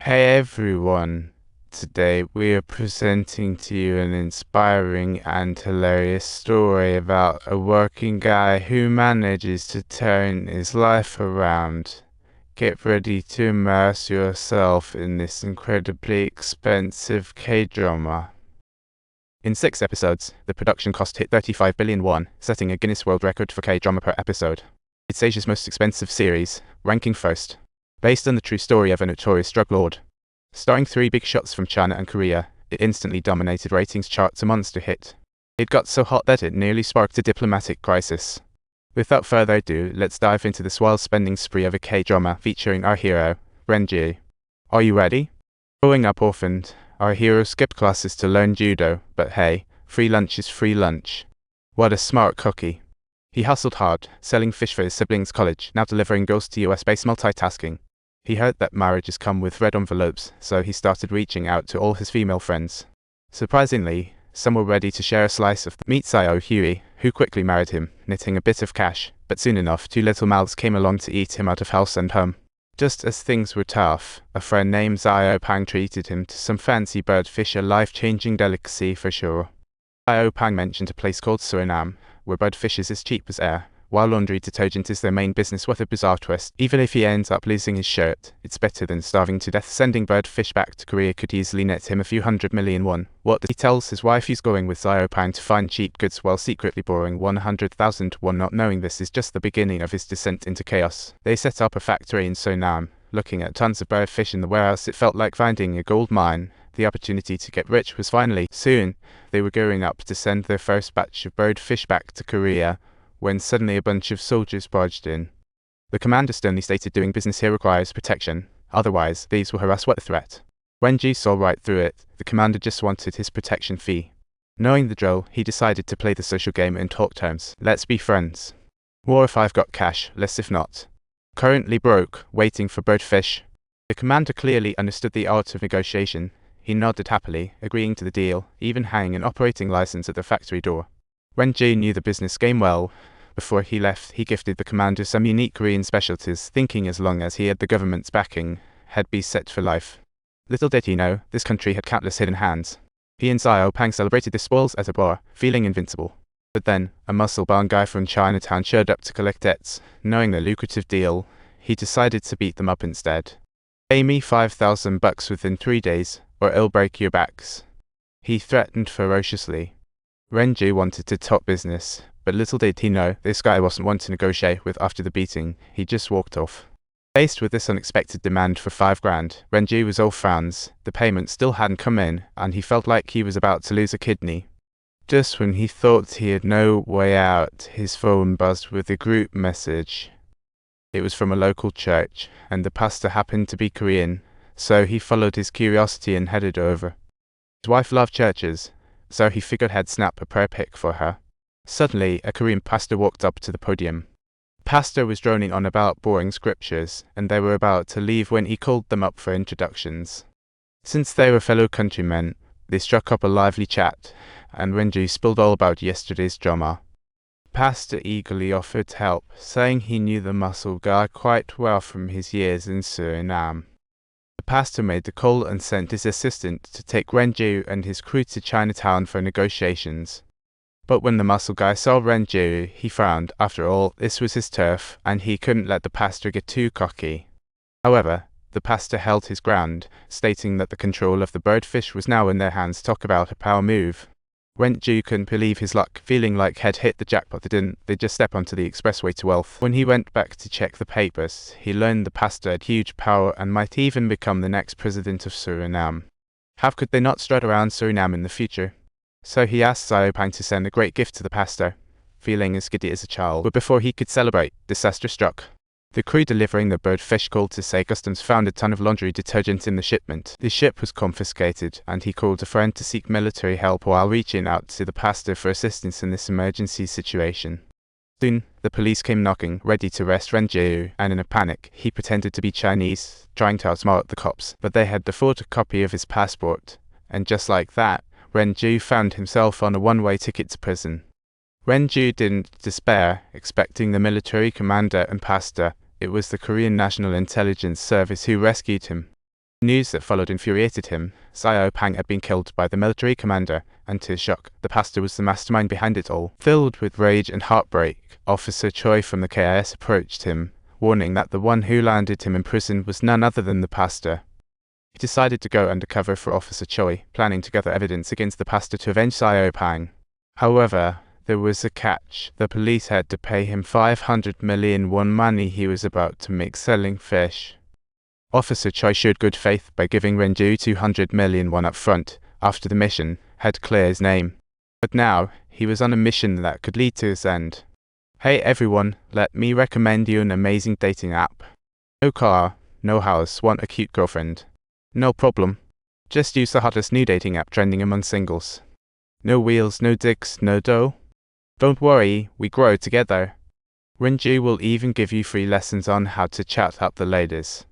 Hey everyone, today we are presenting to you an inspiring and hilarious story about a working guy who manages to turn his life around. Get ready to immerse yourself in this incredibly expensive K-drama. In 6 episodes, the production cost hit 35 billion won, setting a Guinness World Record for K-drama per episode. It's Asia's most expensive series, ranking first. Based on the true story of a notorious drug lord. Starring 3 big shots from China and Korea, it instantly dominated ratings charts, a monster hit. It got so hot that it nearly sparked a diplomatic crisis. Without further ado, let's dive into this wild spending spree of a K-drama featuring our hero, Renji. Are you ready? Growing up orphaned, our hero skipped classes to learn judo, but hey, free lunch is free lunch. What a smart cookie. He hustled hard, selling fish for his siblings' college, now delivering girls to US-based multitasking. He heard that marriages come with red envelopes, so he started reaching out to all his female friends. Surprisingly, some were ready to share a slice of the meat. Seo Huey, who quickly married him, netting a bit of cash, but soon enough 2 little mouths came along to eat him out of house and home. Just as things were tough, a friend named Xiao Pang treated him to some fancy birdfish, a life-changing delicacy for sure. Xiao Pang mentioned a place called Suriname, where birdfish is as cheap as air, while laundry detergent is their main business. With a bizarre twist, even if he ends up losing his shirt, it's better than starving to death. Sending birdfish back to Korea could easily net him a few hundred million won. He tells his wife he's going with Xiao Pang to find cheap goods while secretly borrowing 100,000 won, not knowing this is just the beginning of his descent into chaos. They set up a factory in Suriname. Looking at tons of birdfish in the warehouse, it felt like finding a gold mine. The opportunity to get rich was finally. Soon, they were gearing up to send their first batch of birdfish back to Korea, when suddenly a bunch of soldiers barged in. The commander sternly stated doing business here requires protection, otherwise thieves will harass. What a threat. Renji saw right through it. The commander just wanted his protection fee. Knowing the drill, he decided to play the social game in talk terms. Let's be friends. More if I've got cash, less if not. Currently broke, waiting for birdfish. The commander clearly understood the art of negotiation. He nodded happily, agreeing to the deal, even hanging an operating license at the factory door. Renji knew the business game well. Before he left, he gifted the commander some unique Korean specialties, thinking as long as he had the government's backing, he'd be set for life. Little did he know, this country had countless hidden hands. He and Xiao Pang celebrated the spoils at a bar, feeling invincible. But then, a muscle-bound guy from Chinatown showed up to collect debts. Knowing the lucrative deal, he decided to beat them up instead. Pay me $5,000 within 3 days, or I'll break your backs. He threatened ferociously. Renji wanted to talk business, but little did he know, this guy wasn't one to negotiate with. After the beating, he just walked off. Faced with this unexpected demand for $5,000, Renji was all frowns. The payment still hadn't come in, and he felt like he was about to lose a kidney. Just when he thought he had no way out, his phone buzzed with a group message. It was from a local church, and the pastor happened to be Korean, so he followed his curiosity and headed over. His wife loved churches, so he figured he'd snap a prayer pic for her. Suddenly, a Korean pastor walked up to the podium. The pastor was droning on about boring scriptures, and they were about to leave when he called them up for introductions. Since they were fellow countrymen, they struck up a lively chat, and Renji spilled all about yesterday's drama. The pastor eagerly offered help, saying he knew the muscle guy quite well from his years in Suriname. The pastor made the call and sent his assistant to take Renji and his crew to Chinatown for negotiations. But when the muscle guy saw Renji, he frowned. After all, this was his turf, and he couldn't let the pastor get too cocky. However, the pastor held his ground, stating that the control of the birdfish was now in their hands. Talk about a power move. Renji couldn't believe his luck, feeling like he'd hit the jackpot. They'd just step onto the expressway to wealth. When he went back to check the papers, he learned the pastor had huge power and might even become the next president of Suriname. How could they not strut around Suriname in the future? So he asked Xiao Pang to send a great gift to the pastor, feeling as giddy as a child. But before he could celebrate, disaster struck. The crew delivering the birdfish called to say customs found a ton of laundry detergent in the shipment. The ship was confiscated, and he called a friend to seek military help while reaching out to the pastor for assistance in this emergency situation. Soon, the police came knocking, ready to arrest Renji, and in a panic, he pretended to be Chinese, trying to outsmart the cops. But they had the photocopy of his passport, and just like that, Renji found himself on a one-way ticket to prison. Renji didn't despair, expecting the military commander and pastor. It was the Korean National Intelligence Service who rescued him. News that followed infuriated him. Xiao Pang had been killed by the military commander, and to his shock, the pastor was the mastermind behind it all. Filled with rage and heartbreak, Officer Choi from the KIS approached him, warning that the one who landed him in prison was none other than the pastor. He decided to go undercover for Officer Choi, planning to gather evidence against the pastor to avenge Xiao Pang. However, there was a catch. The police had to pay him 500 million won money he was about to make selling fish. Officer Choi showed good faith by giving Renju 200 million won up front after the mission had cleared his name. But now, he was on a mission that could lead to his end. Hey everyone, let me recommend you an amazing dating app. No car, no house, want a cute girlfriend? No problem. Just use the hottest new dating app trending among singles. No wheels, no dicks, no dough? Don't worry, we grow together. Renju will even give you free lessons on how to chat up the ladies.